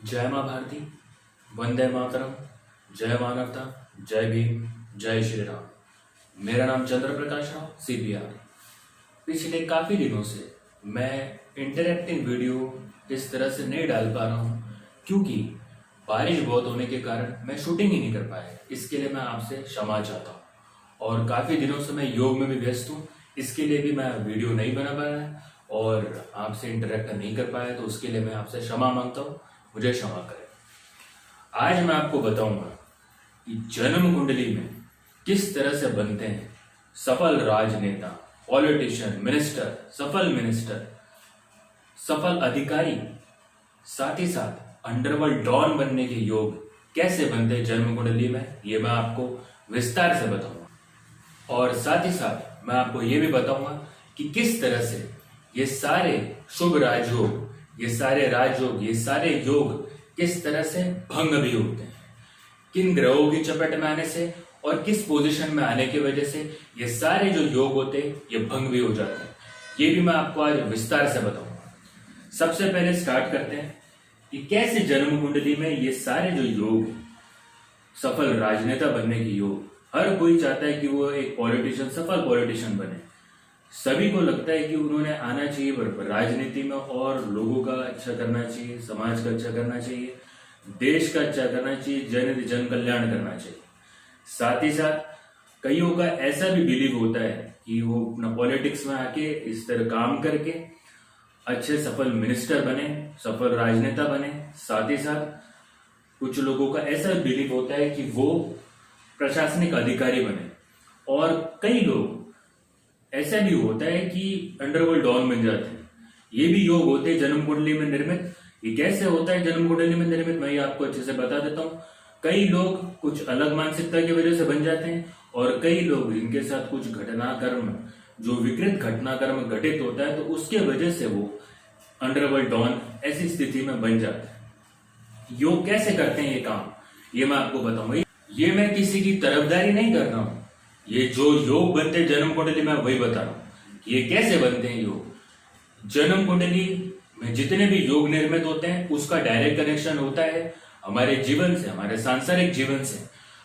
जय माँ भारती, वंदे मातरम, जय मानवता, जय भीम, जय श्री राम। मेरा नाम चंद्र प्रकाश राव, CPR। पिछले काफी दिनों से मैं इंटरैक्टिव वीडियो इस तरह से नहीं डाल पा रहा हूँ क्योंकि बारिश बहुत होने के कारण मैं शूटिंग ही नहीं कर पाया। इसके लिए मैं आपसे क्षमा चाहता हूँ। और काफी दिनों से मैं योग में भी व्यस्त हूँ, इसके लिए भी मैं वीडियो नहीं बना पाया और आपसे इंटरेक्ट नहीं कर पाया, तो उसके लिए मैं आपसे क्षमा मांगता हूँ, मुझे क्षमा करें। आज मैं आपको बताऊंगा कि जन्म कुंडली में किस तरह से बनते हैं सफल राजनेता, पॉलिटिशियन, मिनिस्टर, सफल अधिकारी, साथ ही साथ अंडरवर्ल्ड डॉन बनने के योग कैसे बनते हैं जन्म कुंडली में, ये मैं आपको विस्तार से बताऊंगा। और साथ ही साथ मैं आपको ये भी बताऊंगा कि किस तरह से ये सारे शुभ राजयोग, ये सारे योग किस तरह से भंग भी होते हैं, किन ग्रहों की चपेट में आने से और किस पोजीशन में आने की वजह से ये सारे जो योग होते हैं ये भंग भी हो जाते हैं। ये भी मैं आपको आज विस्तार से बताऊंगा। सबसे पहले स्टार्ट करते हैं कि कैसे जन्म कुंडली में ये सारे जो योग, सफल राजनेता बनने के योग, हर कोई चाहता है कि वो एक पॉलिटिशियन, सफल पॉलिटिशियन बने। सभी को लगता है कि उन्होंने आना चाहिए राजनीति में और लोगों का अच्छा करना चाहिए, समाज का अच्छा करना चाहिए, देश का अच्छा करना चाहिए, जन कल्याण करना चाहिए। साथ ही साथ कईयों का ऐसा भी बिलीव होता है कि वो अपना पॉलिटिक्स में आके इस तरह काम करके अच्छे सफल मिनिस्टर बने, सफल राजनेता बने। साथ ही साथ कुछ लोगों का ऐसा बिलीव होता है कि वो प्रशासनिक अधिकारी बने, और कई लोग ऐसा भी होता है कि अंडरवर्ल्ड डॉन बन जाते हैं। ये भी योग होते हैं जन्म कुंडली में निर्मित। ये कैसे होता है जन्म कुंडली में निर्मित, मैं ये आपको अच्छे से बता देता हूँ। कई लोग कुछ अलग मानसिकता की वजह से बन जाते हैं और कई लोग इनके साथ कुछ घटनाक्रम, जो विकृत घटनाक्रम घटित होता है, तो उसके वजह से वो अंडरवर्ल्ड डॉन ऐसी स्थिति में बन जाते हैं। योग कैसे करते हैं ये काम, ये मैं आपको बताऊंगा। ये मैं किसी की तरफदारी नहीं कर रहा हूं, ये जो योग बनते हैं जन्म कुंडली में वही बता रहा हूं। ये कैसे बनते हैं योग। जन्म कुंडली में जितने भी योग निर्मित होते हैं उसका डायरेक्ट कनेक्शन होता है हमारे जीवन से, हमारे सांसारिक जीवन से,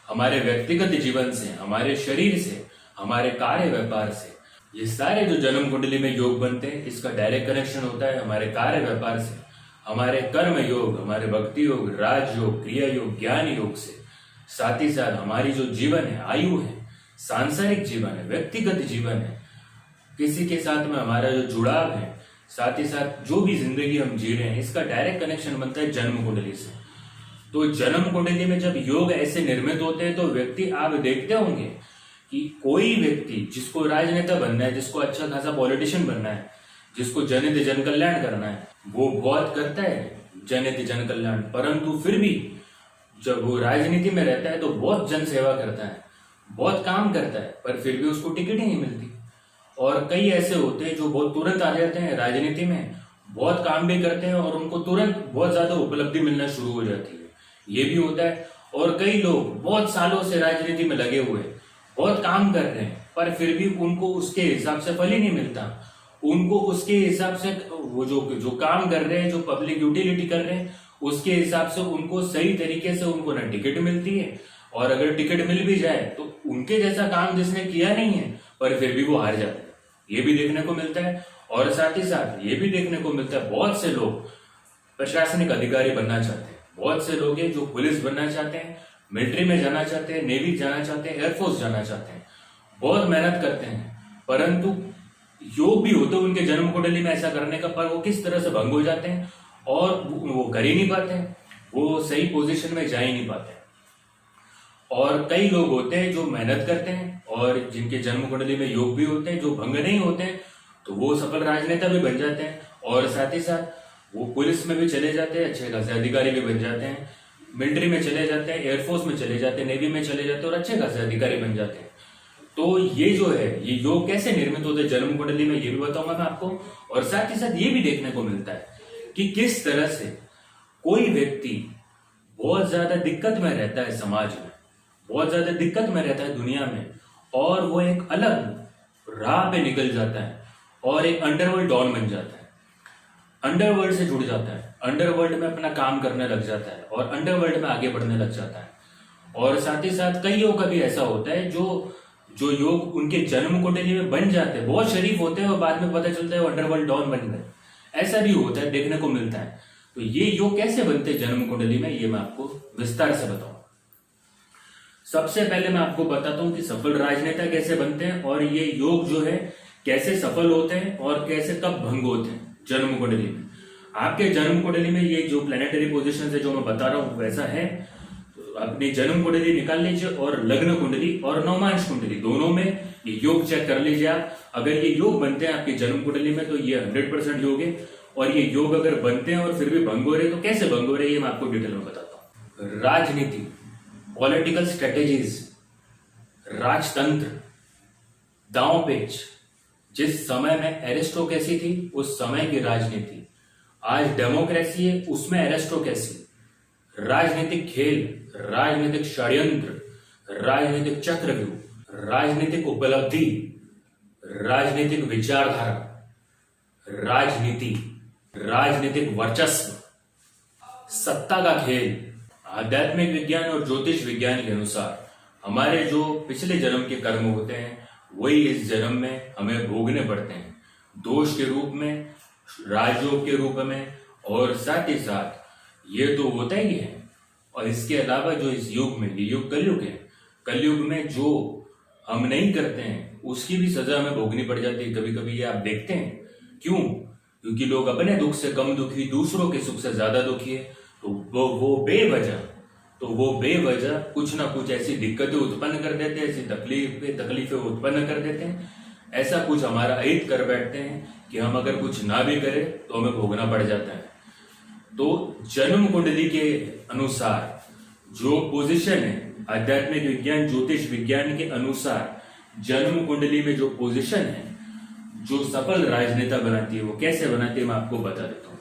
हमारे व्यक्तिगत जीवन से, हमारे शरीर से, हमारे कार्य व्यापार से। ये सारे जो जन्म कुंडली में योग बनते हैं इसका डायरेक्ट कनेक्शन होता है हमारे कार्य व्यापार से, हमारे कर्म योग, हमारे भक्ति योग, राज योग, क्रिया योग, ज्ञान योग से। साथ ही साथ हमारी जो जीवन है, आयु है, सांसारिक जीवन है, व्यक्तिगत जीवन है, किसी के साथ में हमारा जो जुड़ाव है, साथ ही साथ जो भी जिंदगी हम जी रहे हैं, इसका डायरेक्ट कनेक्शन बनता है जन्म कुंडली से। तो जन्म कुंडली में जब योग ऐसे निर्मित होते हैं तो व्यक्ति, आप देखते होंगे कि कोई व्यक्ति जिसको राजनेता बनना है, जिसको अच्छा खासा पॉलिटिशियन बनना है, जिसको जनहित जन कल्याण करना है, वो बहुत करता है जनहित जन कल्याण, परंतु फिर भी जब वो राजनीति में रहता है तो बहुत जन सेवा करता है, बहुत काम करता है, पर फिर भी उसको टिकट ही नहीं मिलती। और कई ऐसे होते हैं जो बहुत तुरंत आ जाते हैं राजनीति में, बहुत काम भी करते हैं और उनको तुरंत बहुत ज्यादा उपलब्धि मिलना शुरू हो जाती है, ये भी होता है। और कई लोग बहुत सालों से राजनीति में लगे हुए, बहुत काम कर रहे हैं, पर फिर भी उनको उसके हिसाब से फल ही नहीं मिलता। उनको उसके हिसाब से वो जो काम कर रहे हैं, जो पब्लिक यूटिलिटी कर रहे हैं, उसके हिसाब से उनको सही तरीके से उनको ना टिकट मिलती है, और अगर टिकट मिल भी जाए तो उनके जैसा काम जिसने किया नहीं है, पर फिर भी वो हार जाते हैं, ये भी देखने को मिलता है। और साथ ही साथ ये भी देखने को मिलता है बहुत से लोग प्रशासनिक अधिकारी बनना चाहते हैं, बहुत से लोग हैं जो पुलिस बनना चाहते हैं, मिलिट्री में जाना चाहते हैं, नेवी जाना चाहते हैं, एयरफोर्स जाना चाहते हैं, बहुत मेहनत करते हैं, परंतु योग भी होते हैं उनके जन्म कुंडली में ऐसा करने का, पर वो किस तरह से भंग हो जाते हैं और वो कर ही नहीं पाते हैं, वो सही पोजीशन में जा ही नहीं पाते हैं। और कई लोग होते हैं जो मेहनत करते हैं और जिनके जन्म कुंडली में योग भी होते हैं, जो भंग नहीं होते हैं, तो वो सफल राजनेता भी बन जाते हैं, और साथ ही साथ वो पुलिस में भी चले जाते हैं, अच्छे खासे अधिकारी भी बन जाते हैं, मिलिट्री में चले जाते हैं, एयरफोर्स में चले जाते हैं, नेवी में चले जाते हैं और अच्छे खासे अधिकारी बन जाते हैं। तो ये जो है, ये योग कैसे निर्मित होते हैं जन्म कुंडली में, ये भी बताऊंगा मैं आपको। और साथ ही साथ ये भी देखने को मिलता है कि किस तरह से कोई व्यक्ति बहुत ज्यादा दिक्कत में रहता है, समाज में बहुत ज्यादा दिक्कत में रहता है, दुनिया में, और वो एक अलग राह पे निकल जाता है और एक अंडरवर्ल्ड डॉन बन जाता है। अंडरवर्ल्ड से जुड़ जाता है, अंडरवर्ल्ड में अपना काम करने लग जाता है और अंडरवर्ल्ड में आगे बढ़ने लग जाता है। और साथ ही साथ कईयों का भी ऐसा होता है जो जो योग उनके जन्म कुंडली में बन जाते हैं, बहुत शरीफ होते हैं और बाद में पता चलता है वो अंडरवर्ल्ड डॉन बन गए, ऐसा भी होता है, देखने को मिलता है। तो ये योग कैसे बनते हैं जन्म कुंडली में, ये मैं आपको विस्तार से बताऊंगा। सबसे पहले मैं आपको बताता हूं कि सफल राजनेता कैसे बनते हैं और ये योग जो है कैसे सफल होते हैं और कैसे कब भंग होते हैं जन्म कुंडली में। आपके जन्म कुंडली में ये जो प्लेनेटरी पोजीशन है जो मैं बता रहा हूं वैसा है, तो अपनी जन्म कुंडली निकाल लीजिए और लग्न कुंडली और नवमांश कुंडली दोनों में ये योग चेक कर लीजिए आप। अगर ये योग बनते हैं आपकी जन्म कुंडली में तो ये 100% योग है। और ये योग अगर बनते हैं और फिर भी भंग हो रहे तो कैसे भंग हो रहे ये मैं आपको डिटेल में बताता हूँ। राजनीति, पॉलिटिकल स्ट्रेटेजीज, राजतंत्र, दांव पेच, जिस समय में एरिस्टोक्रेसी थी उस समय की राजनीति, आज डेमोक्रेसी है उसमें एरिस्टोक्रेसी, राजनीतिक खेल, राजनीतिक षड्यंत्र, राजनीतिक चक्रव्यूह, राजनीतिक उपलब्धि, राजनीतिक विचारधारा, राजनीति, राजनीतिक वर्चस्व, सत्ता का खेल। आध्यात्मिक विज्ञान और ज्योतिष विज्ञान के अनुसार हमारे जो पिछले जन्म के कर्म होते हैं वही इस जन्म में हमें भोगने पड़ते हैं, दोष के रूप में, राजयोग के रूप में, और साथ ही साथ ये तो होता ही है। और इसके अलावा जो इस युग में, ये युग कलयुग है, कलयुग में जो हम नहीं करते हैं उसकी भी सजा हमें भोगनी पड़ जाती है कभी कभी। ये आप देखते हैं क्यों? क्योंकि लोग अपने दुख से कम दुखी, दूसरों के सुख से ज्यादा दुखी है। तो वो बेवजह कुछ ना कुछ ऐसी दिक्कतें उत्पन्न कर देते हैं, ऐसी तकलीफें उत्पन्न कर देते हैं, ऐसा कुछ हमारा अहित कर बैठते हैं कि हम अगर कुछ ना भी करें तो हमें भोगना पड़ जाता है। तो जन्म कुंडली के अनुसार जो पोजीशन है, आध्यात्मिक विज्ञान ज्योतिष विज्ञान के अनुसार जन्म कुंडली में जो पोजीशन है जो सफल राजनेता बनाती है वो कैसे बनाती है मैं आपको बता देता हूँ।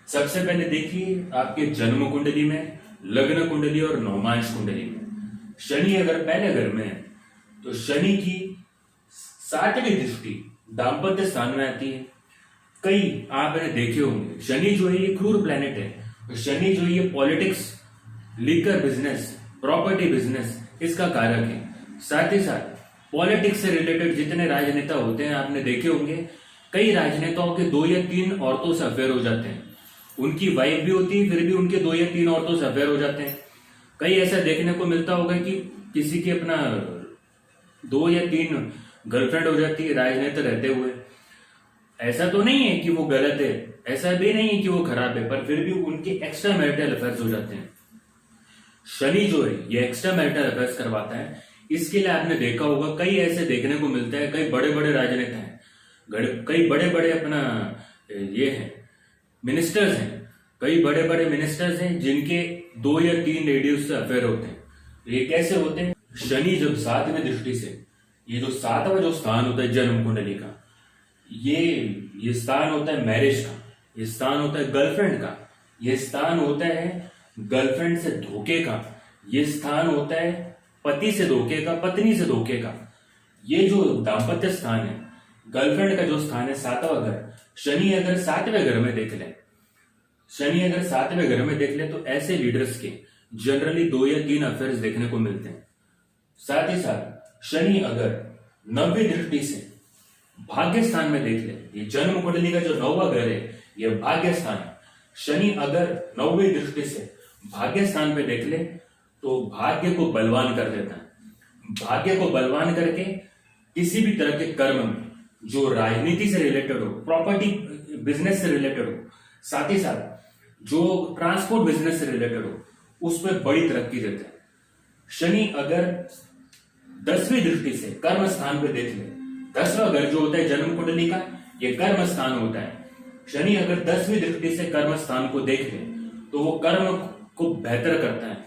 सबसे पहले देखिए आपके जन्म कुंडली में, लग्न कुंडली और नवमांश कुंडली में शनि अगर पहले घर में है तो शनि की 7वीं दृष्टि दाम्पत्य स्थान में आती है। कई आपने देखे होंगे, शनि जो है ये क्रूर प्लेनेट है, तो शनि जो ये politics, liquor business, property business इसका कारक है। साथ ही साथ पॉलिटिक्स से रिलेटेड जितने राजनेता होते हैं आपने देखे होंगे, कई राजनेताओं के 2 या 3 औरतों से अफेयर हो जाते हैं। उनकी वाइफ भी होती है फिर भी उनके 2 या 3 औरतों से अफेयर हो जाते हैं। कई ऐसा देखने को मिलता होगा कि किसी की अपना 2 या 3 गर्लफ्रेंड हो जाती है राजनेता रहते हुए। ऐसा तो नहीं है कि वो गलत है, ऐसा भी नहीं है कि वो खराब है, पर फिर भी उनके एक्स्ट्रा मैरिटल अफेयर्स हो जाते हैं। शनि जो है ये एक्स्ट्रा मैरिटल अफेयर्स करवाता है। इसके लिए आपने देखा होगा कई ऐसे देखने को मिलता है, कई बड़े बड़े राजनेता हैं, कई बड़े बड़े अपना ये हैं मिनिस्टर्स हैं, कई बड़े बड़े मिनिस्टर्स हैं जिनके 2 या 3 लेडीज से अफेयर होते हैं। ये कैसे होते हैं? शनि जब 7वीं दृष्टि से, ये जो 7वां जो स्थान होता है जन्म कुंडली का, ये स्थान होता है मैरिज का, ये स्थान होता है गर्लफ्रेंड का, ये स्थान होता है गर्लफ्रेंड से धोखे का, ये स्थान होता है पति से धोखे का, पत्नी से धोखे का। ये जो दाम्पत्य स्थान है, गर्लफ्रेंड का जो स्थान है 7वां घर, शनि अगर 7वें घर में देख लें, शनि अगर 7वें घर में देख लें तो ऐसे लीडर्स के जनरली 2 या 3 अफेयर्स देखने को मिलते हैं। साथ ही साथ शनि अगर 9वीं दृष्टि से भाग्य स्थान में देख ले, ये जन्म कुंडली का जो 9वां घर है ये भाग्य स्थान है। शनि अगर 9वीं दृष्टि से भाग्य स्थान पे देख ले तो भाग्य को बलवान कर देता है। भाग्य को बलवान करके किसी भी तरह के कर्म में जो राजनीति से रिलेटेड हो, प्रॉपर्टी बिजनेस से रिलेटेड हो, साथ ही साथ जो ट्रांसपोर्ट बिजनेस से रिलेटेड हो, उस पर बड़ी तरक्की देता है। शनि अगर 10वीं दृष्टि से कर्म स्थान पे देख ले, 10वां घर जो होता है जन्म कुंडली का ये कर्म स्थान होता है। शनि अगर 10वीं दृष्टि से कर्म स्थान को देख ले तो वो कर्म को बेहतर करता है।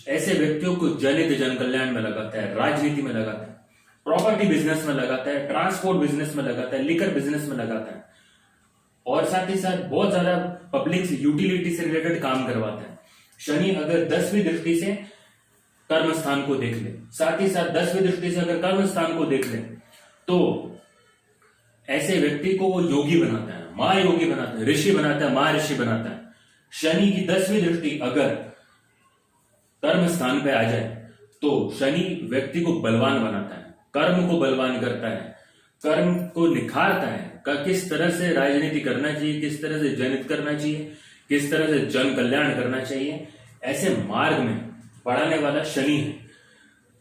ऐसे व्यक्तियों को जनित जन कल्याण में लगाता है, राजनीति में लगाता है, प्रॉपर्टी बिजनेस में लगाता है, ट्रांसपोर्ट बिजनेस में लगाता है, लिकर बिजनेस में लगाता है, और साथ ही साथ बहुत ज्यादा पब्लिक यूटिलिटी से रिलेटेड काम करवाता है। शनि अगर 10वीं दृष्टि से कर्म स्थान को देख ले, साथ ही साथ 10वीं दृष्टि से अगर कर्म स्थान को देख ले तो ऐसे व्यक्ति को वो योगी बनाता है। है, महायोगी बनाता है, ऋषि बनाता है, महर्षि बनाता है। शनि की 10वीं दृष्टि अगर कर्म स्थान पे आ जाए तो शनि व्यक्ति को बलवान बनाता है, कर्म को बलवान करता है, कर्म को निखारता है का किस तरह से राजनीति करना चाहिए, किस तरह से जनहित करना चाहिए, किस तरह से जन कल्याण करना चाहिए, ऐसे मार्ग में बढ़ाने वाला शनि है।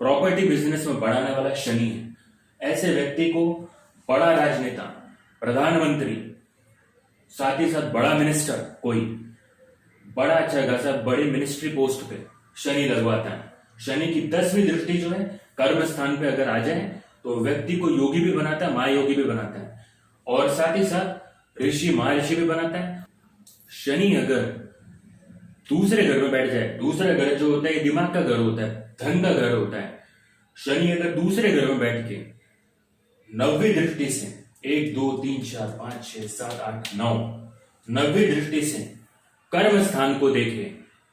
प्रॉपर्टी बिजनेस में बढ़ाने वाला शनि है। ऐसे व्यक्ति को बड़ा राजनेता, प्रधानमंत्री, साथ ही साथ बड़ा मिनिस्टर, कोई बड़ा अच्छा खासा बड़ी मिनिस्ट्री पोस्ट पे शनि लगवाता है। शनि की 10वीं दृष्टि जो है कर्म स्थान पे अगर आ जाए तो व्यक्ति को योगी भी बनाता है, महायोगी भी बनाता है, और साथ ही साथ ऋषि महर्षि भी बनाता है। शनि अगर दूसरे घर में बैठ जाए, दूसरा घर जो होता है ये दिमाग का घर होता है, धन का घर होता है। शनि अगर दूसरे घर में बैठ के 9वीं दृष्टि से 1 2 3 4 5 6 7 8 9 9वीं दृष्टि से कर्म स्थान को देखे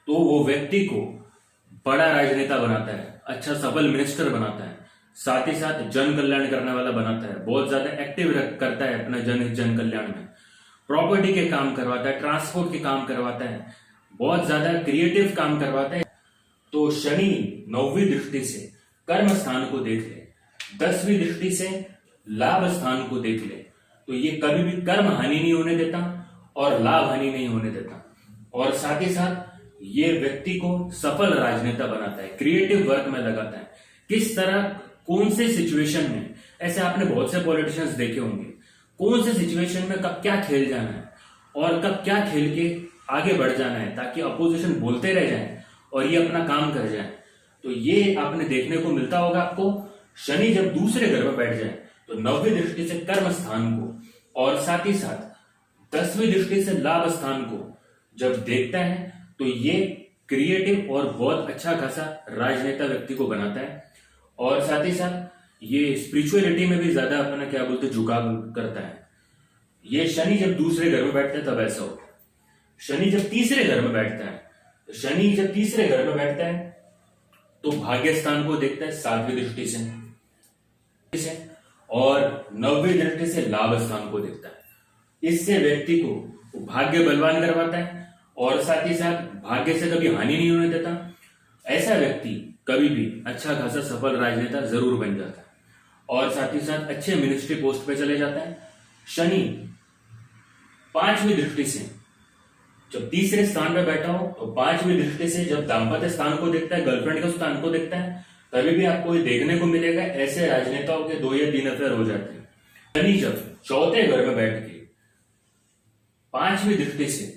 तो वो व्यक्ति को बड़ा राजनेता बनाता है, अच्छा सफल मिनिस्टर बनाता है, साथ ही साथ जन कल्याण करने वाला बनाता है, बहुत ज्यादा एक्टिव करता है अपना जन कल्याण में, प्रॉपर्टी के काम करवाता है, ट्रांसपोर्ट के काम करवाता है, बहुत ज्यादा क्रिएटिव काम करवाता है। तो शनि 9वीं दृष्टि से कर्म स्थान को देख ले, 10वीं दृष्टि से लाभ स्थान को देख ले तो ये कभी भी कर्म हानि नहीं होने देता और लाभ हानि नहीं होने देता, और साथ ही साथ ये व्यक्ति को सफल राजनेता बनाता है, क्रिएटिव वर्क में लगाता है। किस तरह, कौन से सिचुएशन में, ऐसे आपने बहुत से पॉलिटिशियंस देखे होंगे, कौन से सिचुएशन में कब क्या खेल जाना है और कब क्या खेल के आगे बढ़ जाना है ताकि अपोजिशन बोलते रह जाए और ये अपना काम कर जाए। तो ये आपने देखने को मिलता होगा आपको। शनि जब दूसरे घर में बैठ जाए तो 9वीं दृष्टि से कर्म स्थान को और साथ ही साथ 10वीं दृष्टि से लाभ स्थान को जब देखता है तो ये क्रिएटिव और बहुत अच्छा खासा राजनेता व्यक्ति को बनाता है, और साथ ही साथ ये स्पिरिचुअलिटी में भी ज्यादा अपना क्या बोलते झुकाव करता है। ये शनि जब दूसरे घर में बैठता है तब ऐसा होता है। शनि जब तीसरे घर में बैठता है, तो शनि जब तीसरे घर में बैठता है तो भाग्य स्थान को देखता है 7वीं दृष्टि से, और 9वीं दृष्टि से लाभ स्थान को देखता है। इससे व्यक्ति को भाग्य बलवान करवाता है और साथ ही साथ भाग्य से कभी हानि नहीं होने देता। ऐसा व्यक्ति कभी भी अच्छा खासा सफल राजनेता जरूर बन जाता है और साथ ही साथ अच्छे मिनिस्ट्री पोस्ट पे चले जाता है। शनि 5वीं दृष्टि से जब तीसरे स्थान पे बैठा हो तो 5वीं दृष्टि से जब दाम्पत्य स्थान को देखता है, गर्लफ्रेंड के स्थान को देखता है, तभी भी आपको ये देखने को मिलेगा ऐसे राजनेताओं के 2 या 3 अफेयर हो जाते हैं। शनि जब चौथे घर में बैठ के 5वीं दृष्टि से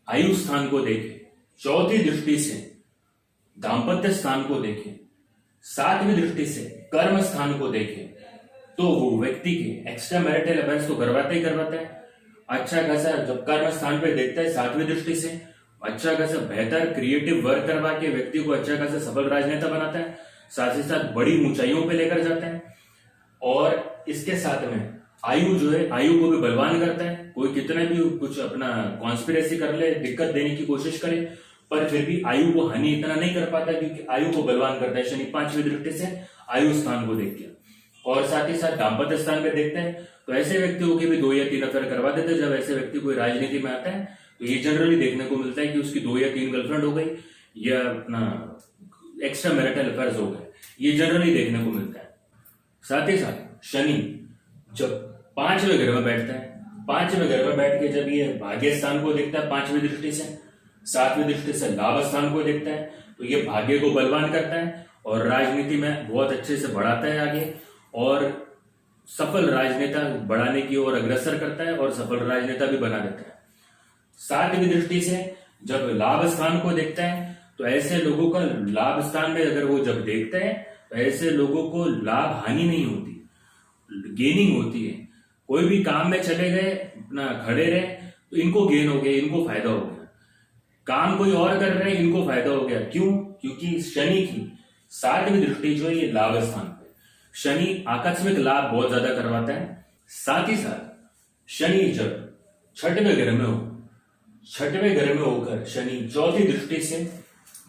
आयु स्थान को देखे, चौथी दृष्टि से दाम्पत्य स्थान को देखे, 7वीं दृष्टि से कर्म स्थान को देखे, तो वो व्यक्ति के एक्स्ट्रा मैरिटल अफेयर्स तो करवाता ही करवाता है। अच्छा खासा जब कर्म स्थान पे देखता है 7वीं दृष्टि से, अच्छा खासा बेहतर क्रिएटिव वर्क करवा के व्यक्ति को अच्छा खासा सफल राजनेता बनाता है, साथ ही साथ बड़ी ऊंचाइयों पे लेकर जाता है। और इसके साथ में आयु जो है, आयु को भी बलवान करता है। कोई कितना भी कुछ अपना कॉन्स्पिरेसी कर ले, दिक्कत देने की कोशिश करे, पर फिर भी आयु को हानि इतना नहीं कर पाता क्योंकि आयु को बलवान करता है शनि 5वीं दृष्टि से आयु स्थान को देख के, और साथ ही साथ दाम्पत्य स्थान पे देखते हैं तो ऐसे व्यक्तियों के भी 2 या 3 अफेयर करवा देते हैं। जब ऐसे व्यक्ति कोई राजनीति में आता है तो ये जनरली देखने को मिलता है कि उसकी 2 या 3 गर्लफ्रेंड हो गई या अपना एक्स्ट्रा मैरिटल अफेयर्स हो गए, ये जनरली देखने को मिलता है। साथ ही साथ शनि जब 5वें घर में बैठता है, 5वें घर में बैठ के जब ये भाग्य स्थान को देखता है 5वीं दृष्टि से, 7वीं दृष्टि से लाभ स्थान को देखता है, तो ये भाग्य को बलवान करता है और राजनीति में बहुत अच्छे से बढ़ाता है आगे, और सफल राजनेता बढ़ाने की ओर अग्रसर करता है और सफल राजनेता भी बना देता है। 7वीं दृष्टि से जब लाभ स्थान को देखता है तो ऐसे लोगों का लाभ स्थान में अगर वो जब देखता है तो ऐसे लोगों को लाभ हानि नहीं होती, गेनिंग होती है। कोई भी काम में चले गए, अपना खड़े रहे तो इनको गेन हो गया, इनको फायदा हो गया। काम कोई और कर रहे हैं, इनको फायदा हो गया। क्यों? क्योंकि शनि की 7वीं दृष्टि जो है ये लाभ स्थान पे, शनि आकस्मिक लाभ बहुत ज्यादा करवाता है। साथ ही साथ शनि जब 6वें घर में हो, 6वें घर में होकर शनि 4थी दृष्टि से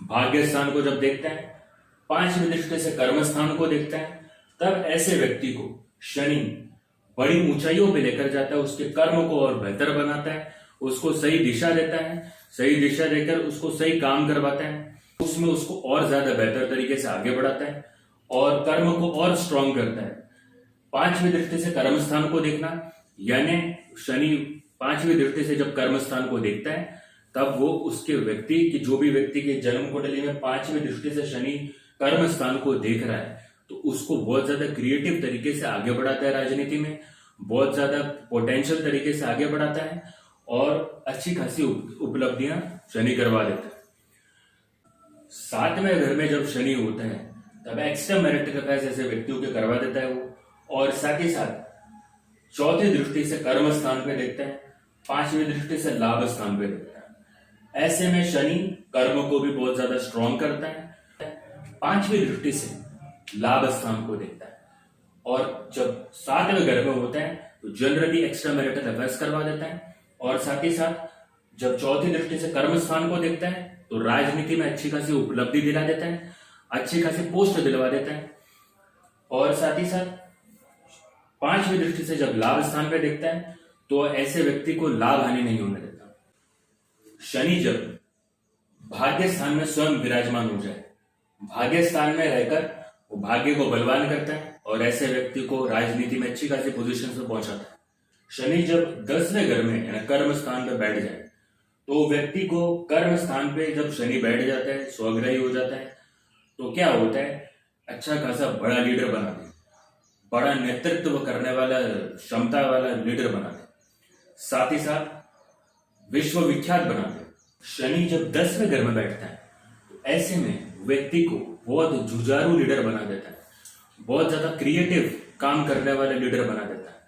भाग्य स्थान को जब देखता है, 5वीं दृष्टि से कर्म स्थान को देखता है, तब ऐसे व्यक्ति को शनि बड़ी ऊंचाइयों पे लेकर जाता है, उसके कर्म को और बेहतर बनाता है, उसको सही दिशा देता है, सही दिशा देकर उसको सही काम करवाता है, उसमें उसको और ज्यादा बेहतर तरीके से आगे बढ़ाता है और कर्म को और स्ट्रांग करता है। पांचवी दृष्टि से कर्म स्थान को देखना, यानी शनि पांचवी दृष्टि से जब कर्म स्थान को देखता है तब वो उसके व्यक्ति की, जो भी व्यक्ति के जन्म कुंडली में पांचवी दृष्टि से शनि कर्म स्थान को देख रहा है तो उसको बहुत ज्यादा क्रिएटिव तरीके से आगे बढ़ाता है, राजनीति में बहुत ज्यादा पोटेंशियल तरीके से आगे बढ़ाता है और अच्छी खासी उपलब्धियां शनि करवा देता है। सातवें घर में जब शनि होता है तब एक्स्ट्रा मैरिटल अफेयर्स ऐसे व्यक्तियों के करवा देता है वो, और साथ ही साथ चौथी दृष्टि से कर्म स्थान पे देखता है, पांचवी दृष्टि से लाभ स्थान पे देखता है। ऐसे में शनि कर्म को भी बहुत ज्यादा स्ट्रॉन्ग करता है, पांचवी दृष्टि से लाभ स्थान को देखता है, और जब सातवें घर में होता है तो जनरली एक्स्ट्रा मैरिटल अफेयर्स करवा देता है, और साथ ही साथ जब चौथी दृष्टि से कर्म स्थान को देखता है तो राजनीति में अच्छी खासी उपलब्धि दिला देता है, अच्छी खासी पोस्ट दिलवा देता है, और साथ ही साथ पांचवी दृष्टि से जब लाभ स्थान पे देखता है तो ऐसे व्यक्ति को लाभ हानि नहीं होने देता। शनि जब भाग्य स्थान में स्वयं विराजमान हो जाए, भाग्य स्थान में रहकर वो भाग्य को बलवान करता है और ऐसे व्यक्ति को राजनीति में अच्छी खासी पोजीशन पे पहुंचाता है। शनि जब 10वें घर में यानी कर्म स्थान पे बैठ जाए तो व्यक्ति को कर्म स्थान पे जब शनि बैठ जाता है, स्वग्रही हो जाता है, तो क्या होता है, अच्छा खासा बड़ा लीडर बना दे, बड़ा नेतृत्व करने वाला क्षमता वाला लीडर बना दे, साथ ही साथ विश्व विख्यात बना दे। शनि जब 10वें घर में बैठता है तो ऐसे में व्यक्ति को बहुत जुझारू लीडर बना देता है, बहुत ज्यादा क्रिएटिव काम करने वाला लीडर बना देता है,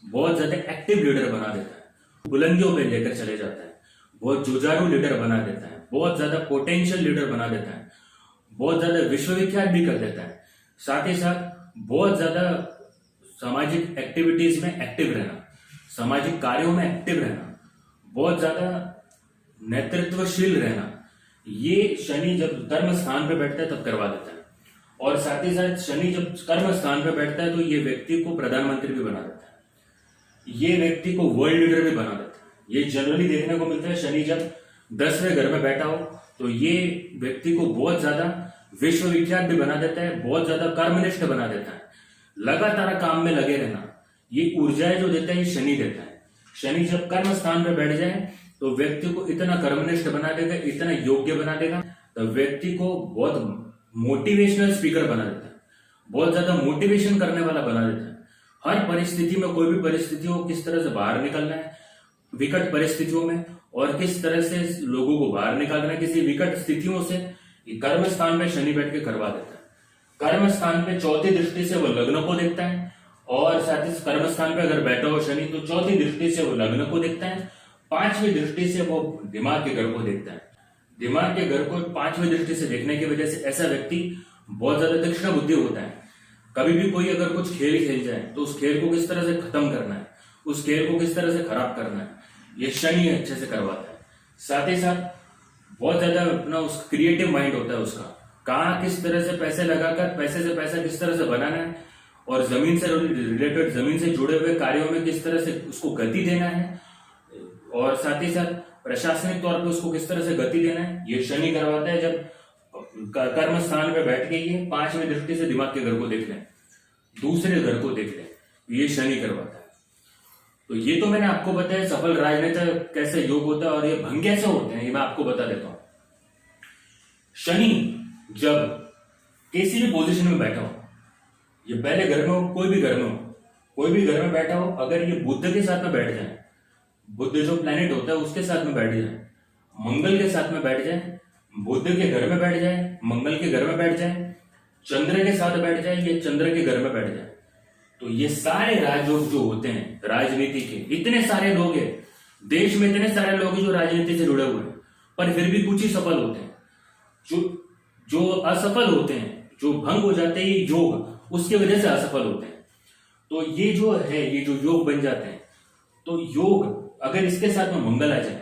बहुत ज्यादा एक्टिव लीडर बना देता है, बुलंदियों पे लेकर चले जाता है, बहुत जुझारू लीडर बना देता है, बहुत ज्यादा पोटेंशियल लीडर बना देता है, बहुत ज्यादा विश्वविख्यात भी कर देता है, साथ ही साथ बहुत ज्यादा सामाजिक एक्टिविटीज में एक्टिव रहना, सामाजिक कार्यों में एक्टिव रहना, बहुत ज्यादा नेतृत्वशील रहना, ये शनि जब कर्म स्थान पे बैठता है तब करवा देता है। और साथ ही साथ शनि जब कर्म स्थान पे बैठता है तो ये व्यक्ति को प्रधानमंत्री भी बना देता है, ये व्यक्ति को वर्ल्ड लीडर भी बना देता है। ये जनरली देखने को मिलता है, शनि जब 10वें घर में बैठा हो तो ये व्यक्ति को बहुत ज्यादा विश्वविख्यात भी बना देता है, बहुत ज्यादा कर्मनिष्ठ बना देता है, लगातार काम में लगे रहना, ये ऊर्जाएं जो देता है ये शनि देता है। शनि जब कर्म स्थान पर बैठ जाए तो व्यक्ति को इतना कर्मनिष्ठ बना देगा, इतना योग्य बना देगा, तो व्यक्ति को बहुत मोटिवेशनल स्पीकर बना देता है, बहुत ज्यादा मोटिवेशन करने वाला बना देता है। हर परिस्थिति में, कोई भी परिस्थिति हो, किस तरह से बाहर निकलना है विकट परिस्थितियों में, और किस तरह से लोगों को बाहर निकालना है किसी विकट स्थितियों से, कर्म स्थान में शनि बैठ के करवा देता है। कर्म स्थान पे चौथी दृष्टि से वो लग्न को देखता है, और साथ ही कर्म स्थान पे अगर बैठा हो शनि तो चौथी दृष्टि से वो लग्न को देखता है, पांचवी दृष्टि से वो दिमाग के घर को देखता है। दिमाग के घर को पांचवी दृष्टि से देखने की वजह से ऐसा व्यक्ति बहुत ज्यादा तीक्ष्ण बुद्धि होता है। कभी भी कोई अगर कुछ खेल खेल जाए तो उस खेल को किस तरह से खत्म करना है, उस खेल को किस तरह से खराब करना है, ये शनि अच्छे से करवाता है। साथ ही साथ बहुत ज्यादा अपना उस क्रिएटिव माइंड होता है उसका, कहाँ किस तरह से पैसे लगाकर पैसे से पैसा किस तरह से बनाना है, और जमीन से रिलेटेड, जमीन से जुड़े हुए कार्यों में किस तरह से उसको गति देना है, और साथ ही साथ प्रशासनिक तौर पे उसको किस तरह से गति देना है, ये शनि करवाता है। जब कर्म स्थान पे बैठ के ये पांचवी दृष्टि से दिमाग के घर को देख लें, दूसरे घर को देख लें, ये शनि करवाता है। तो ये तो मैंने आपको बताया सफल राजनेता कैसे योग होता है और ये भंग कैसे होते हैं, ये मैं आपको बता देता हूं। शनि जब किसी भी पोजीशन में बैठा हो, ये पहले घर में हो, कोई भी घर में हो, कोई भी घर में बैठा हो, अगर ये बुध के साथ में बैठ जाए, बुध जो प्लेनेट होता है उसके साथ में बैठ जाए, मंगल के साथ में बैठ जाए, बुध के घर में बैठ जाए, मंगल के घर में बैठ जाए, चंद्र के साथ बैठ जाए, ये चंद्र के घर में बैठ जाए, तो ये सारे राजयोग जो होते हैं राजनीति के, इतने सारे लोग हैं देश में, इतने सारे लोग हैं जो राजनीति से जुड़े हुए हैं, पर फिर भी कुछ ही सफल होते हैं। जो असफल होते हैं, जो भंग हो जाते हैं ये योग, उसके वजह से असफल होते हैं। तो ये जो है, ये जो योग बन जाते हैं, तो योग अगर इसके साथ में मंगल आ जाए,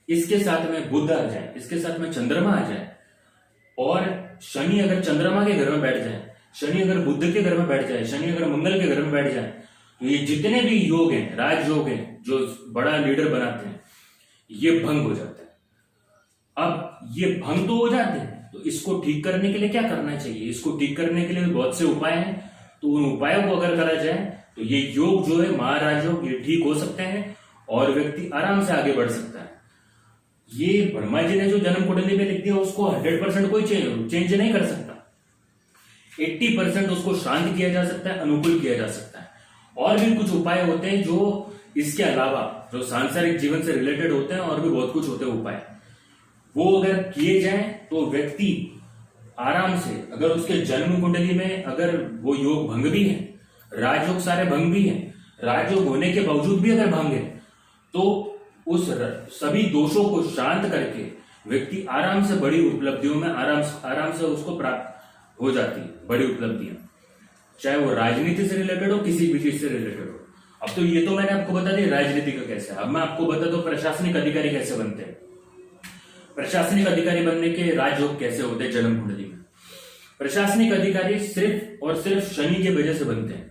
इसके साथ में बुध आ जाए, इसके साथ में चंद्रमा आ जाए, और शनि अगर चंद्रमा के घर में बैठ जाए, शनि अगर बुध के घर में बैठ जाए, शनि अगर मंगल के घर में बैठ जाए, तो ये जितने भी योग हैं, राजयोग हैं, जो बड़ा लीडर बनाते हैं, ये भंग हो जाते हैं। अब ये भंग तो हो जाते हैं, तो इसको ठीक करने के लिए क्या करना चाहिए? इसको ठीक करने के लिए बहुत से उपाय हैं। तो उन उपायों को अगर करा जाए तो ये योग जो है, महाराजयोग, ये ठीक हो सकते हैं और व्यक्ति आराम से आगे बढ़ सकता है। ये ब्रह्मा जी ने जो जन्म कुंडली में लिख दिया उसको 100% कोई चेंज नहीं कर सकता। 80% उसको शांत किया जा सकता है, अनुकूल किया जा सकता है। और भी कुछ उपाय होते हैं जो इसके अलावा जो सांसारिक जीवन से रिलेटेड होते हैं, और भी बहुत कुछ होते हैं उपाय। वो अगर किए जाए तो व्यक्ति आराम से, अगर उसके जन्म कुंडली में अगर वो योग भंग भी है, राजयोग सारे भंग भी है, राजयोग होने के बावजूद भी अगर भंग है, तो उस सभी दोषों को शांत करके व्यक्ति आराम से बड़ी उपलब्धियों में आराम से उसको प्राप्त हो जाती है, बड़ी उपलब्धियां, चाहे वो राजनीति से रिलेटेड हो, किसी भी चीज से रिलेटेड हो। अब तो ये तो मैंने आपको बता दी राजनीति का कैसे। अब मैं आपको बता दूं प्रशासनिक अधिकारी कैसे बनते हैं। प्रशासनिक अधिकारी बनने के राजयोग कैसे होते हैं जन्म कुंडली में। प्रशासनिक अधिकारी सिर्फ और सिर्फ शनि की वजह से बनते हैं।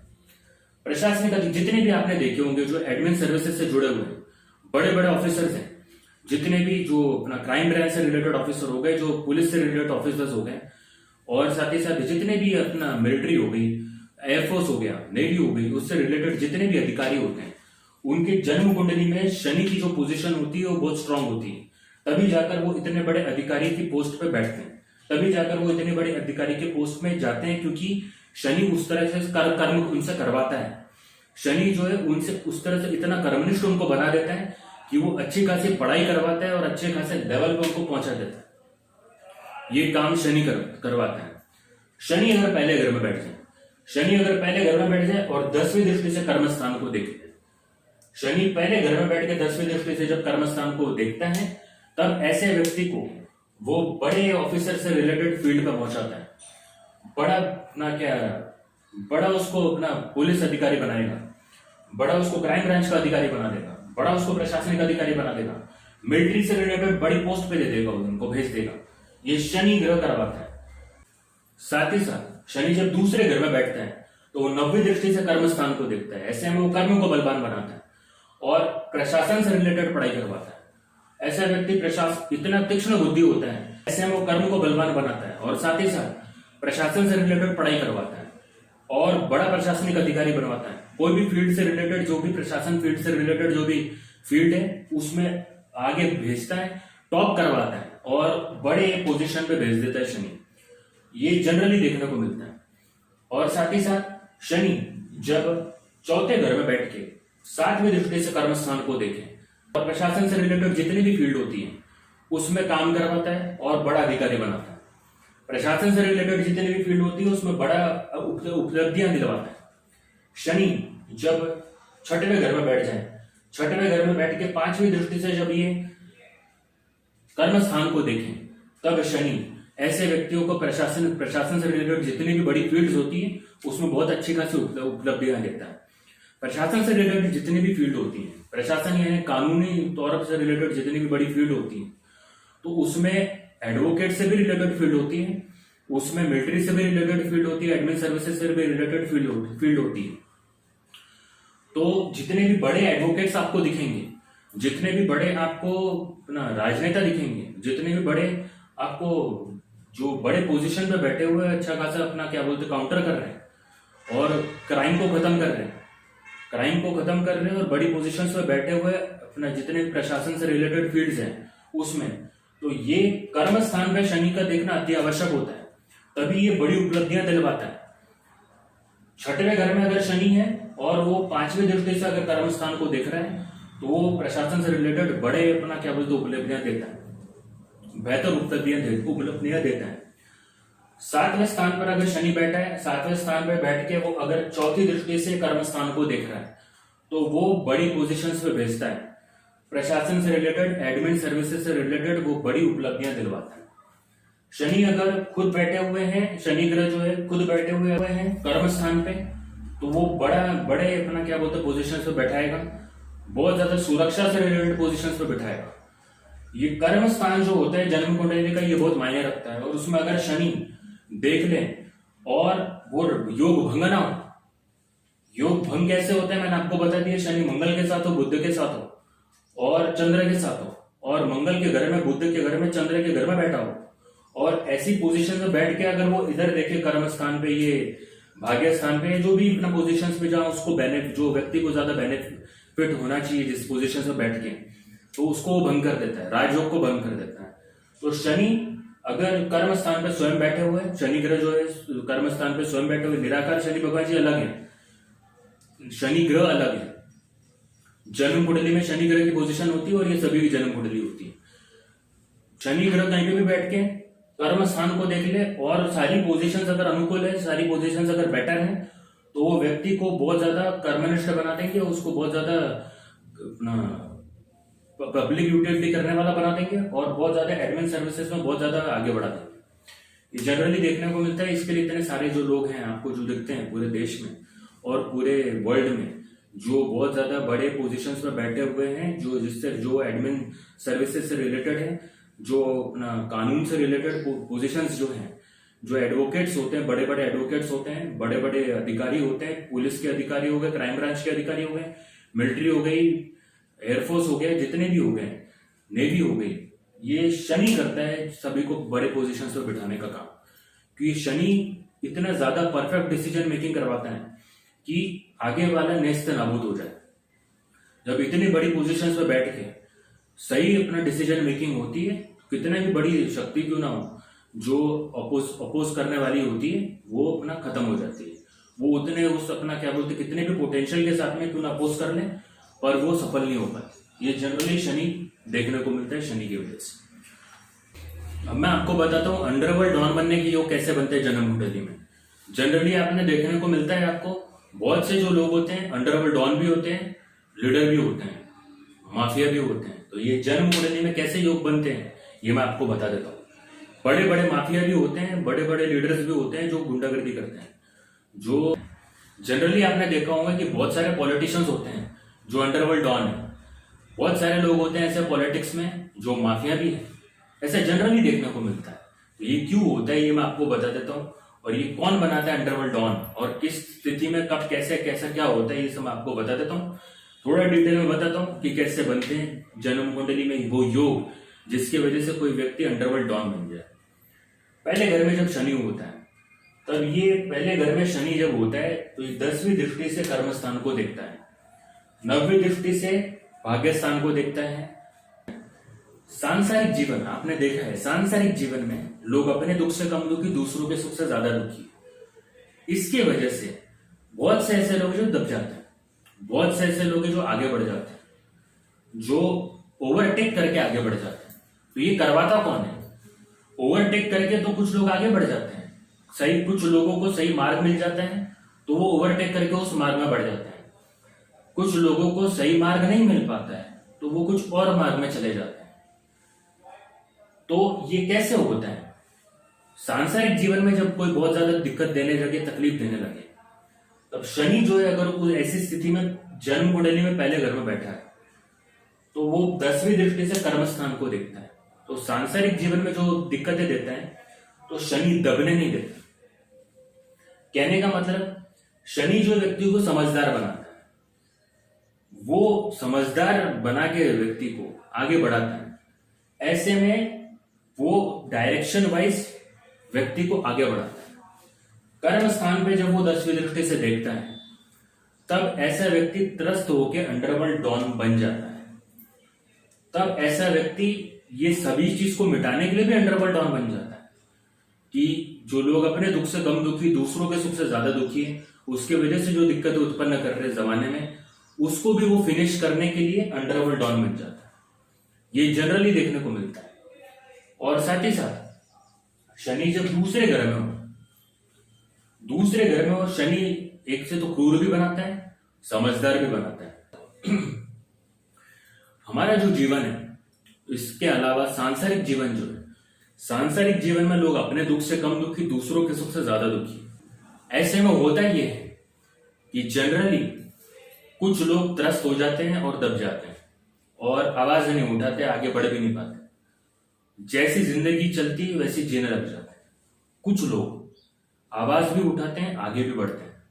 प्रशासनिक जितने भी आपने देखे होंगे जो एडमिन सर्विसेज से जुड़े हुए हैं, बड़े बड़े ऑफिसर्स हैं, जितने भी जो अपना क्राइम ब्रांच से रिलेटेड ऑफिसर हो गए, जो पुलिस से रिलेटेड ऑफिसर्स हो गए, और साथ ही साथ जितने भी अपना मिलिट्री हो गई, एयरफोर्स हो गया, नेवी हो गई, उससे रिलेटेड जितने भी अधिकारी होते हैं, उनके जन्म कुंडली में शनि की जो पोजीशन होती है वो बहुत स्ट्रांग होती है। तभी जाकर वो इतने बड़े अधिकारी की पोस्ट पे बैठते हैं, तभी जाकर वो इतने बड़े अधिकारी के पोस्ट में जाते हैं, क्योंकि शनि उस तरह से कर्म उनसे करवाता है। शनि जो है उनसे उस तरह से इतना कर्मनिष्ठ उनको बना देता है कि वो अच्छी खासी पढ़ाई करवाता है और अच्छे खासे लेवल पर उनको पहुंचा देता है। ये काम शनि करवाता है। शनि अगर पहले घर में बैठ जाए, शनि अगर पहले घर में बैठ जाए और 10वीं दृष्टि से कर्म स्थान को देखे, शनि पहले घर में बैठ के 10वीं दृष्टि से जब कर्म स्थान को देखता है, तब ऐसे व्यक्ति को वो बड़े ऑफिसर से रिलेटेड फील्ड पर पहुंचाता है। बड़ा उसको अपना पुलिस अधिकारी बनाएगा, बड़ा उसको क्राइम ब्रांच का अधिकारी बना देगा, बड़ा उसको प्रशासनिक अधिकारी बना देगा, मिलिट्री से रिलेटेड बड़ी पोस्ट पे दे देगा, उनको भेज देगा। ये शनि ग्रह करवाता है। साथ ही साथ शनि जब दूसरे घर में बैठता है तो वो 9वीं दृष्टि से कर्म स्थान को देखता है। ऐसे में वो कर्म को बलवान बनाता है और प्रशासन से रिलेटेड पढ़ाई करवाता है। ऐसा व्यक्ति इतना तीक्ष्ण बुद्धि होता है, ऐसे में वो कर्म को बलवान बनाता है और साथ ही साथ प्रशासन से रिलेटेड पढ़ाई करवाता है और बड़ा प्रशासनिक अधिकारी बनवाता है। कोई भी फील्ड से रिलेटेड, जो भी प्रशासन फील्ड से रिलेटेड जो भी फील्ड है, उसमें आगे भेजता है, टॉप करवाता है और बड़े पोजीशन पे भेज देता है शनि। ये जनरली देखने को मिलता है। और साथ ही साथ शनि जब चौथे घर में बैठ के 7वीं दृष्टि से कर्म स्थान को देखे और प्रशासन से रिलेटेड जितनी भी फील्ड होती है उसमें काम करवाता है और बड़ा अधिकारी बनाता है। प्रशासन से रिलेटेड जितनी भी फील्ड होती है उसमें बड़ा उपलब्धियां दिलवाता है। शनि जब 6वें घर में बैठ जाए, 6वें घर में बैठ के 5वीं दृष्टि से जब ये कर्म स्थान को देखें, तब शनि ऐसे व्यक्तियों को प्रशासन से रिलेटेड जितनी भी बड़ी फील्ड्स होती है उसमें बहुत अच्छी खासी उपलब्धियां देता है। प्रशासन से रिलेटेड जितनी भी फील्ड होती है, प्रशासन यानी कानूनी तौर से रिलेटेड जितनी भी बड़ी फील्ड होती है, तो उसमें एडवोकेट से भी रिलेटेड फील्ड होती है, उसमें मिलिट्री से भी रिलेटेड फील्ड होती है, एडमिन सर्विसेज से भी रिलेटेड फील्ड होती है। तो जितने भी बड़े एडवोकेट्स आपको दिखेंगे, जितने भी बड़े आपको राजनेता दिखेंगे, जितने भी बड़े आपको जो बड़े पोजीशन पे बैठे हुए अच्छा खासा अपना काउंटर कर रहे हैं और क्राइम को खत्म कर रहे हैं और बड़ी पोजीशन पे बैठे हुए अपना जितने प्रशासन से रिलेटेड फील्ड्स हैं उसमें, तो ये कर्म स्थान पे शनि का देखना अति आवश्यक होता है, तभी ये बड़ी उपलब्धियां दिलवाता है। 6वें घर में अगर शनि है और वो 5वीं दृष्टि से अगर कर्म स्थान को देख रहा है तो वो प्रशासन से रिलेटेड बड़े उपलब्धियां देता है, बेहतर उपलब्धियां देता है। 7वें स्थान पर अगर शनि बैठा है, 7वें स्थान पर बैठ के वो अगर चौथी दृष्टि से कर्म स्थान को देख रहा है तो वो बड़ी पोजीशंस पे भेजता है। प्रशासन से रिलेटेड, एडमिन सर्विसेज से रिलेटेड वो बड़ी उपलब्धियां दिलवाता है। शनि अगर खुद बैठे हुए हैं, शनि ग्रह जो है खुद बैठे हुए हैं कर्म स्थान पे, तो वो बड़े अपना पोजीशंस पे बैठाएगा, बहुत ज्यादा सुरक्षा से रिलेटेड पोजीशंस पे बैठाएगा। ये कर्म स्थान जो होता है जन्म कुंडली का, ये बहुत मायने रखता है। और उसमें अगर शनि देख ले और वो योग भंग ना हो, योग भंग कैसे होता है मैंने आपको बता दिया। शनि मंगल के साथ हो, बुध के साथ हो और चंद्र के साथ हो, और मंगल के घर में, बुध के घर में, चंद्र के घर में बैठा हो, और ऐसी पोजीशन में बैठ के अगर वो इधर देखे कर्म स्थान पे, ये भाग्य स्थान पे, जो भी अपना पोजीशन पे जहाँ उसको बेनिफिट, जो व्यक्ति को ज्यादा बेनिफिट होना चाहिए जिस पोजीशन से बैठ के, तो उसको वो भंग कर देता है, राजयोग को भंग कर देता है। तो शनि अगर कर्म स्थान पे स्वयं बैठे हुए, शनि ग्रह जो है कर्म स्थान पे स्वयं बैठे हुए, निराकार शनि भगवान जी अलग है, शनि ग्रह अलग है। जन्म कुंडली में शनि ग्रह की पोजीशन होती है और ये सभी की जन्म कुंडली होती है। शनि ग्रह कहीं पे भी बैठ के कर्म स्थान को देख ले और सारी पोजीशंस अगर अनुकूल है, सारी पोजीशंस अगर बेटर है, तो वो व्यक्ति को बहुत ज्यादा कर्मनिष्ठ बना देंगे, उसको बहुत ज्यादा अपना पब्लिक यूटिलिटी करने वाला बना देंगे और बहुत ज्यादा एडमिन सर्विसेज में बहुत ज्यादा आगे बढ़ा देंगे। ये जनरली देखने को मिलता है। इसके लिए इतने सारे जो लोग हैं आपको जो दिखते हैं पूरे देश में और पूरे वर्ल्ड में, जो बहुत ज्यादा बड़े पोजीशंस में बैठे हुए हैं, जो जिससे जो एडमिन सर्विसेज से रिलेटेड है, जो अपना कानून से रिलेटेड पोजीशंस जो हैं, जो एडवोकेट्स होते हैं, बड़े बड़े एडवोकेट्स होते हैं, बड़े बड़े अधिकारी होते हैं, पुलिस के अधिकारी हो गए, क्राइम ब्रांच के अधिकारी हो गए, मिलिट्री हो गई, एयरफोर्स हो गया, जितने भी हो गए, नेवी हो गई, ये शनि करता है सभी को बड़े पोजीशन पे बिठाने का काम। क्योंकि शनि इतना ज्यादा परफेक्ट डिसीजन मेकिंग करवाता है कि आगे वाला नेस्त नाबूद हो जाए। जब इतनी बड़ी पोजीशन पे बैठ के सही अपना डिसीजन मेकिंग होती है, कितने भी बड़ी शक्ति क्यों ना हो, जो अपोज करने वाली होती है वो अपना खत्म हो जाती है। वो उतने उस अपना क्या बोलते, कितने भी पोटेंशियल के साथ में क्यों ना अपोज कर ले, पर वो सफल नहीं हो पाती। ये जनरली शनि देखने को मिलता है, शनि की वजह से। अब मैं आपको बताता हूँ अंडरवर्ल्ड डॉन बनने की योग कैसे बनते हैं जन्म कुंडली में। जनरली आपने देखने को मिलता है, आपको बहुत से जो लोग होते हैं अंडरवर्ल्ड डॉन भी होते हैं, लीडर भी होते हैं, माफिया भी होते हैं। तो ये जन्म कुंडली में कैसे योग बनते हैं ये मैं आपको बता देता हूँ। बड़े बड़े माफिया भी होते हैं, बड़े बड़े लीडर्स भी होते हैं जो गुंडागर्दी करते हैं। जो जनरली आपने देखा होगा कि बहुत सारे पॉलिटिशियंस होते हैं जो अंडरवर्ल्ड डॉन है, बहुत सारे लोग होते हैं ऐसे पॉलिटिक्स में जो माफिया भी है, ऐसे जनरली देखने को मिलता है। तो ये क्यों होता है ये मैं आपको बता देता हूँ, और ये कौन बनाता है अंडरवर्ल्ड डॉन और किस स्थिति में कब कैसे कैसा क्या होता है ये सब मैं आपको बता देता हूँ। थोड़ा डिटेल में बताता हूँ कि कैसे बनते हैं जन्म कुंडली में वो योग जिसकी वजह से कोई व्यक्ति अंडरवर्ल्ड डॉन बन जाए। पहले घर में जब शनि होता है, तब ये पहले घर में शनि जब होता है तो ये 10वीं दृष्टि से कर्म स्थान को देखता है, 9वीं दृष्टि से भाग्य स्थान को देखता है। सांसारिक जीवन आपने देखा है, सांसारिक जीवन में लोग अपने दुख से कम दुखी, दूसरों के सुख से ज्यादा दुखी। इसके वजह से बहुत से ऐसे लोग जो दब जाते हैं, बहुत से ऐसे लोग जो आगे बढ़ जाते हैं, जो ओवरटेक करके आगे बढ़ जाते हैं। तो ये करवाता कौन है? ओवरटेक करके तो कुछ लोग आगे बढ़ जाते हैं, सही कुछ लोगों को सही मार्ग मिल जाता है तो वो ओवरटेक करके उस मार्ग में बढ़ जाते हैं। कुछ लोगों को सही मार्ग नहीं मिल पाता है तो वो कुछ और मार्ग में चले जाते हैं। तो ये कैसे होता है? सांसारिक जीवन में जब कोई बहुत ज्यादा दिक्कत देने लगे, तकलीफ देने लगे, तब शनि जो है अगर उस ऐसी स्थिति में जन्म कुंडली में पहले घर में बैठा है तो वो 10वीं दृष्टि से कर्म स्थान को देखता है। तो सांसारिक जीवन में जो दिक्कतें देता है तो शनि दबने नहीं देता। कहने का मतलब शनि जो व्यक्ति को समझदार बनाता है, वो समझदार बना के व्यक्ति को आगे बढ़ाता है। ऐसे में वो डायरेक्शन वाइज व्यक्ति को आगे बढ़ाता है। कर्म स्थान पे जब वो 10वीं दृष्टि से देखता है तब ऐसा व्यक्ति त्रस्त होकर अंडरवर्ल्ड डॉन बन जाता है। तब ऐसा व्यक्ति ये सभी चीज को मिटाने के लिए भी अंडरवर्ल्ड डॉन बन जाता है कि जो लोग अपने दुख से कम दुखी, दूसरों के सुख से ज्यादा दुखी है, उसके वजह से जो दिक्कत उत्पन्न कर रहे जमाने में, उसको भी वो फिनिश करने के लिए अंडरवर्ल्ड डॉन बन जाता है। ये जनरली देखने को मिलता है। और साथ ही साथ शनि जब दूसरे घर में हो, दूसरे घर में, और शनि एक से तो क्रूर भी बनाता है, समझदार भी बनाता है। हमारा जो जीवन है, इसके अलावा सांसारिक जीवन जो है, सांसारिक जीवन में लोग अपने दुख से कम दुखी, दूसरों के सुख से ज्यादा दुखी। ऐसे में होता ये है कि जनरली कुछ लोग त्रस्त हो जाते हैं और दब जाते हैं और आवाज नहीं उठाते, आगे बढ़ भी नहीं पाते। जैसी जिंदगी चलती है वैसी जीने लग जाते हैं। कुछ लोग आवाज भी उठाते हैं, आगे भी बढ़ते हैं,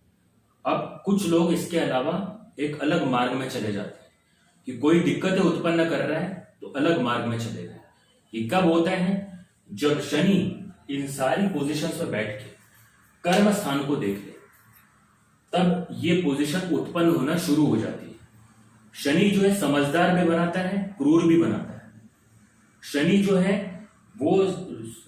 अब कुछ लोग इसके अलावा एक अलग मार्ग में चले जाते हैं कि कोई दिक्कतें उत्पन्न कर रहा है तो अलग मार्ग में चले गए। ये कब होता है? जब शनि इन सारी पोजीशंस पर बैठ के कर्म स्थान को देख ले, तब ये पोजीशन उत्पन्न होना शुरू हो जाती है। शनि जो है समझदार भी बनाता है, क्रूर भी बनाता है। शनि जो है वो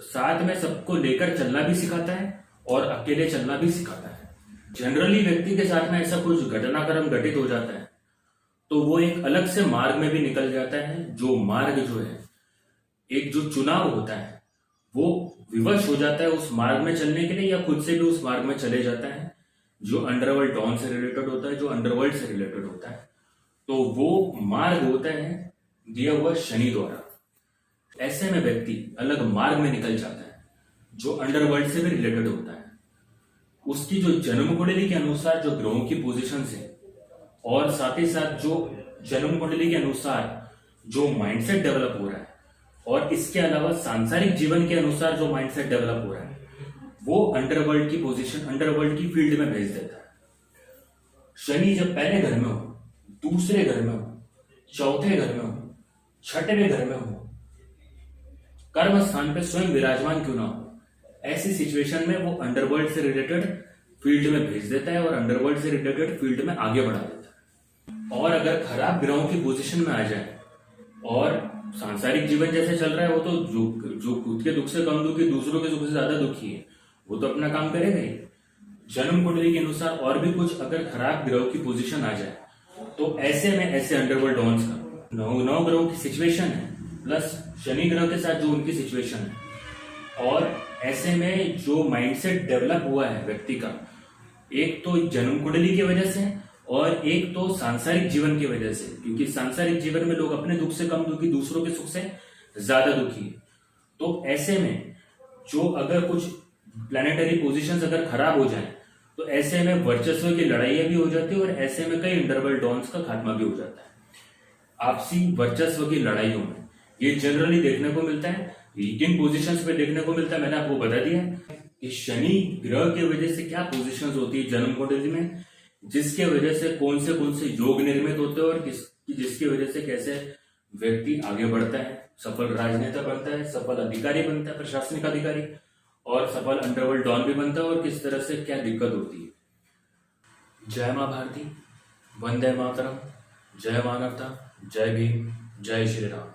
साथ में सबको लेकर चलना भी सिखाता है और अकेले चलना भी सिखाता है। जनरली व्यक्ति के साथ में ऐसा कुछ घटनाक्रम घटित हो जाता है तो वो एक अलग से मार्ग में भी निकल जाता है। जो मार्ग जो है, एक जो चुनाव होता है, वो विवश हो जाता है उस मार्ग में चलने के लिए या खुद से भी उस मार्ग में चले जाता है। जो अंडरवर्ल्ड डॉन से रिलेटेड होता है, जो अंडरवर्ल्ड से रिलेटेड होता है, तो वो मार्ग होता है दिया हुआ शनि द्वारा। ऐसे में व्यक्ति अलग मार्ग में निकल जाता है जो अंडरवर्ल्ड से भी रिलेटेड होता है। उसकी जो जन्म कुंडली के अनुसार जो ग्रहों की पोजीशन है और साथ ही साथ जो जन्म कुंडली के अनुसार जो माइंडसेट डेवलप हो रहा है और इसके अलावा सांसारिक जीवन के अनुसार जो माइंडसेट डेवलप हो रहा है, वो अंडरवर्ल्ड की पोजीशन, अंडरवर्ल्ड की फील्ड में भेज देता है। शनि जब पहले घर में हो, दूसरे घर में हो, चौथे घर में हो, छठवें घर में हो, कर्म स्थान पे स्वयं विराजमान क्यों ना हो, ऐसी सिचुएशन में वो अंडरवर्ल्ड से रिलेटेड फील्ड में भेज देता है और अंडरवर्ल्ड से रिलेटेड फील्ड में आगे बढ़ा देता है। और अगर खराब ग्रहों की पोजीशन में आ जाए और सांसारिक जीवन जैसे चल रहा है, वो तो जो खुद के दुख से कम दुखी, दूसरों के दुख से ज्यादा दुखी है, वो तो अपना काम करेगा ही। जन्म कुंडली के अनुसार और भी कुछ अगर खराब ग्रहों की पोजीशन आ जाए तो ऐसे में ऐसे अंडरवर्ल्ड डॉन्स का नौ ग्रहों की सिचुएशन है प्लस शनि ग्रह के साथ जो उनकी सिचुएशन है, और ऐसे में जो माइंडसेट डेवलप हुआ है व्यक्ति का, एक तो जन्म कुंडली की वजह से और एक तो सांसारिक जीवन की वजह से, क्योंकि सांसारिक जीवन में लोग अपने दुख से कम दुखी, दूसरों के सुख से ज्यादा दुखी है। तो ऐसे में जो अगर कुछ प्लैनेटरी पोजीशंस अगर खराब हो जाए तो ऐसे में वर्चस्व की लड़ाइयां भी हो जाती है और ऐसे में कई अंडरवर्ल्ड डॉन्स का खात्मा भी हो जाता है। आपसी वर्चस्व की लड़ाइयों में ये जनरली देखने को मिलता है, किन पोजीशंस पे देखने को मिलता है मैंने आपको बता दिया कि शनि ग्रह की वजह से क्या पोजीशंस होती है जन्म कुंडली में, जिसके वजह से कौन से योग निर्मित होते हैं और जिसकी वजह से कैसे व्यक्ति आगे बढ़ता है, सफल राजनेता बनता है, सफल अधिकारी बनता है, प्रशासनिक अधिकारी, और सफल अंडरवर्ल्ड डॉन भी बनता है, और किस तरह से क्या दिक्कत होती है। जय मां भारती, वंदे मातरम, जय मानवता, जय भीम, जय श्री राम।